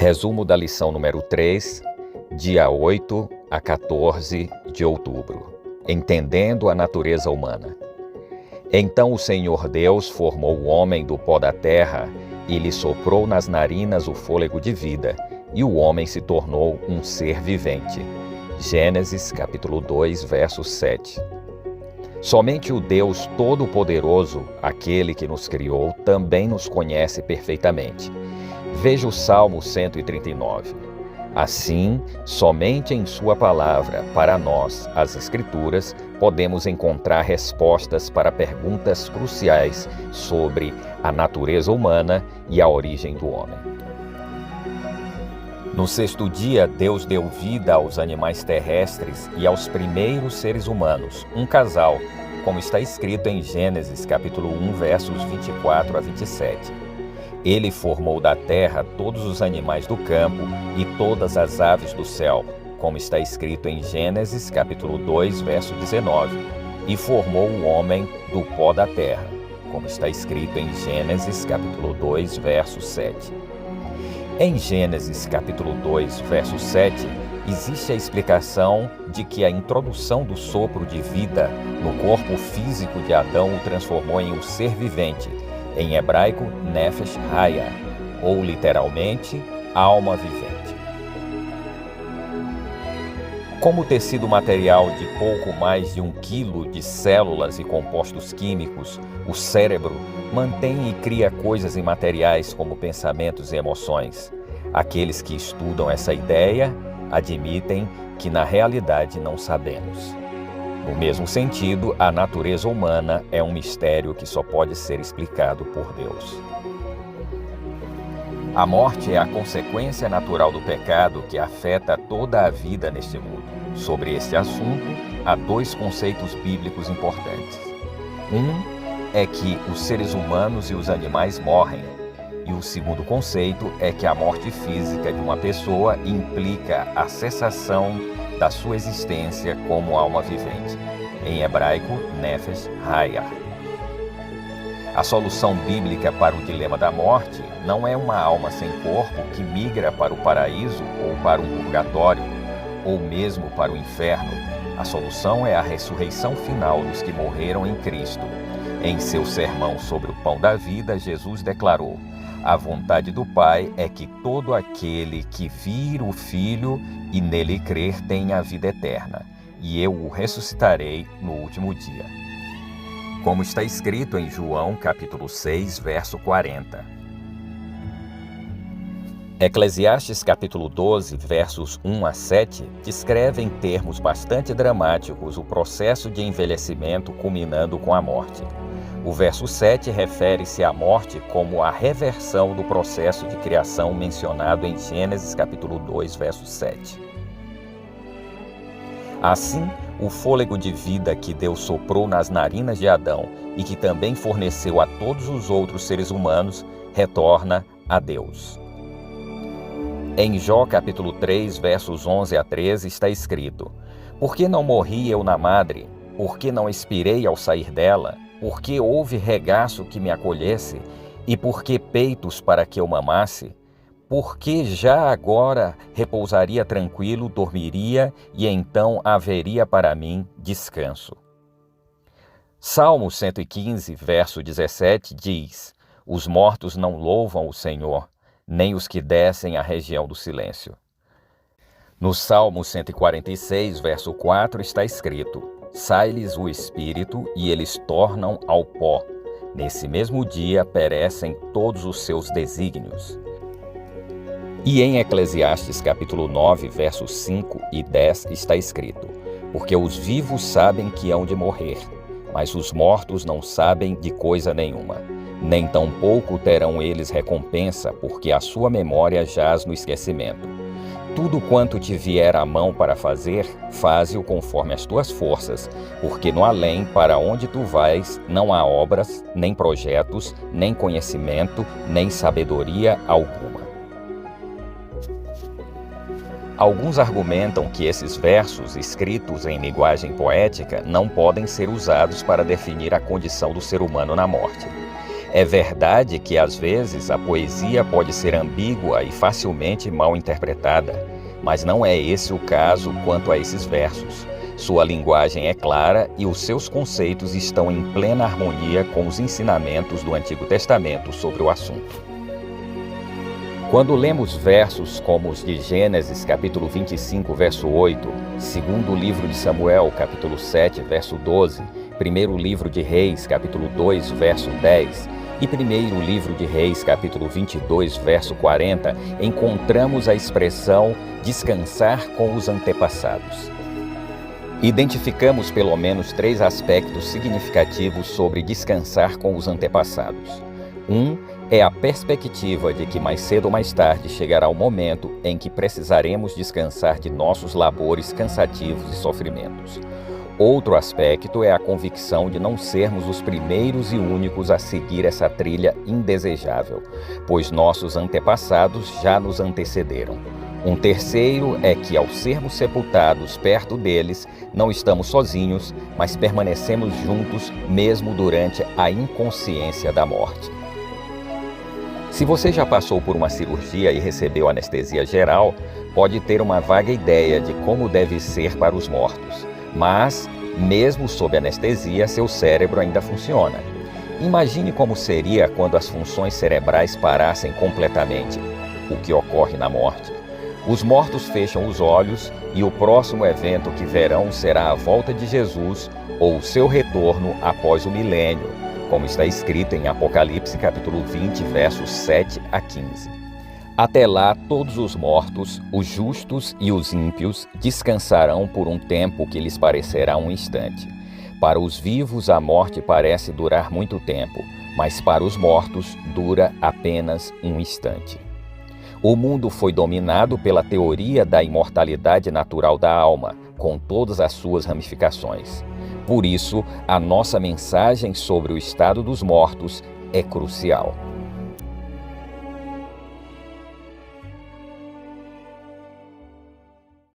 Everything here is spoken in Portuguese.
Resumo da lição número 3, dia 8 a 14 de outubro. Entendendo a natureza humana. Então o Senhor Deus formou o homem do pó da terra e lhe soprou nas narinas o fôlego de vida, e o homem se tornou um ser vivente. Gênesis capítulo 2, verso 7. Somente o Deus Todo-Poderoso, aquele que nos criou, também nos conhece perfeitamente. Veja o Salmo 139. Assim, somente em sua palavra, para nós, as Escrituras, podemos encontrar respostas para perguntas cruciais sobre a natureza humana e a origem do homem. No sexto dia, Deus deu vida aos animais terrestres e aos primeiros seres humanos, um casal, como está escrito em Gênesis capítulo 1, versos 24 a 27. Ele formou da terra todos os animais do campo e todas as aves do céu, como está escrito em Gênesis capítulo 2, verso 19, e formou o homem do pó da terra, como está escrito em Gênesis capítulo 2, verso 7. Em Gênesis capítulo 2, verso 7, existe a explicação de que a introdução do sopro de vida no corpo físico de Adão o transformou em um ser vivente, em hebraico, Nefesh Haya, ou literalmente, alma vivente. Como o tecido material de pouco mais de 1 quilo de células e compostos químicos, o cérebro mantém e cria coisas imateriais como pensamentos e emoções. Aqueles que estudam essa ideia admitem que na realidade não sabemos. No mesmo sentido, a natureza humana é um mistério que só pode ser explicado por Deus. A morte é a consequência natural do pecado que afeta toda a vida neste mundo. Sobre este assunto, há 2 conceitos bíblicos importantes. Um é que os seres humanos e os animais morrem, e o segundo conceito é que a morte física de uma pessoa implica a cessação da sua existência como alma vivente. Em hebraico, Nefesh Haya. A solução bíblica para o dilema da morte não é uma alma sem corpo que migra para o paraíso ou para o purgatório, ou mesmo para o inferno. A solução é a ressurreição final dos que morreram em Cristo. Em seu sermão sobre o pão da vida, Jesus declarou: a vontade do Pai é que todo aquele que vir o Filho e nele crer tenha a vida eterna, e eu o ressuscitarei no último dia. Como está escrito em João capítulo 6, verso 40. Eclesiastes capítulo 12, versos 1 a 7, descreve em termos bastante dramáticos o processo de envelhecimento culminando com a morte. O verso 7 refere-se à morte como a reversão do processo de criação mencionado em Gênesis capítulo 2, verso 7. Assim, o fôlego de vida que Deus soprou nas narinas de Adão e que também forneceu a todos os outros seres humanos, retorna a Deus. Em Jó capítulo 3, versos 11 a 13, está escrito: por que não morri eu na madre? Por que não expirei ao sair dela? Por que houve regaço que me acolhesse? E por que peitos para que eu mamasse? Porque já agora repousaria tranquilo, dormiria, e então haveria para mim descanso. Salmo 115, verso 17, diz: os mortos não louvam o Senhor, nem os que descem à região do silêncio. No Salmo 146, verso 4, está escrito: sai-lhes o espírito e eles tornam ao pó. Nesse mesmo dia perecem todos os seus desígnios. E em Eclesiastes capítulo 9, versos 5 e 10 está escrito: porque os vivos sabem que hão de morrer, mas os mortos não sabem de coisa nenhuma. Nem tampouco terão eles recompensa, porque a sua memória jaz no esquecimento. Tudo quanto te vier à mão para fazer, faze-o conforme as tuas forças, porque no além para onde tu vais não há obras, nem projetos, nem conhecimento, nem sabedoria alguma. Alguns argumentam que esses versos, escritos em linguagem poética, não podem ser usados para definir a condição do ser humano na morte. É verdade que, às vezes, a poesia pode ser ambígua e facilmente mal interpretada, mas não é esse o caso quanto a esses versos. Sua linguagem é clara e os seus conceitos estão em plena harmonia com os ensinamentos do Antigo Testamento sobre o assunto. Quando lemos versos como os de Gênesis, capítulo 25, verso 8, segundo livro de Samuel, capítulo 7, verso 12, primeiro livro de Reis, capítulo 2, verso 10, e primeiro livro de Reis, capítulo 22, verso 40, encontramos a expressão descansar com os antepassados. Identificamos pelo menos 3 aspectos significativos sobre descansar com os antepassados. É a perspectiva de que mais cedo ou mais tarde chegará o momento em que precisaremos descansar de nossos labores cansativos e sofrimentos. Outro aspecto é a convicção de não sermos os primeiros e únicos a seguir essa trilha indesejável, pois nossos antepassados já nos antecederam. Um terceiro é que, ao sermos sepultados perto deles, não estamos sozinhos, mas permanecemos juntos mesmo durante a inconsciência da morte. Se você já passou por uma cirurgia e recebeu anestesia geral, pode ter uma vaga ideia de como deve ser para os mortos. Mas, mesmo sob anestesia, seu cérebro ainda funciona. Imagine como seria quando as funções cerebrais parassem completamente, o que ocorre na morte. Os mortos fecham os olhos e o próximo evento que verão será a volta de Jesus ou o seu retorno após o milênio, como está escrito em Apocalipse capítulo 20, versos 7 a 15. Até lá, todos os mortos, os justos e os ímpios, descansarão por um tempo que lhes parecerá um instante. Para os vivos, a morte parece durar muito tempo, mas para os mortos dura apenas um instante. O mundo foi dominado pela teoria da imortalidade natural da alma, com todas as suas ramificações. Por isso, a nossa mensagem sobre o estado dos mortos é crucial.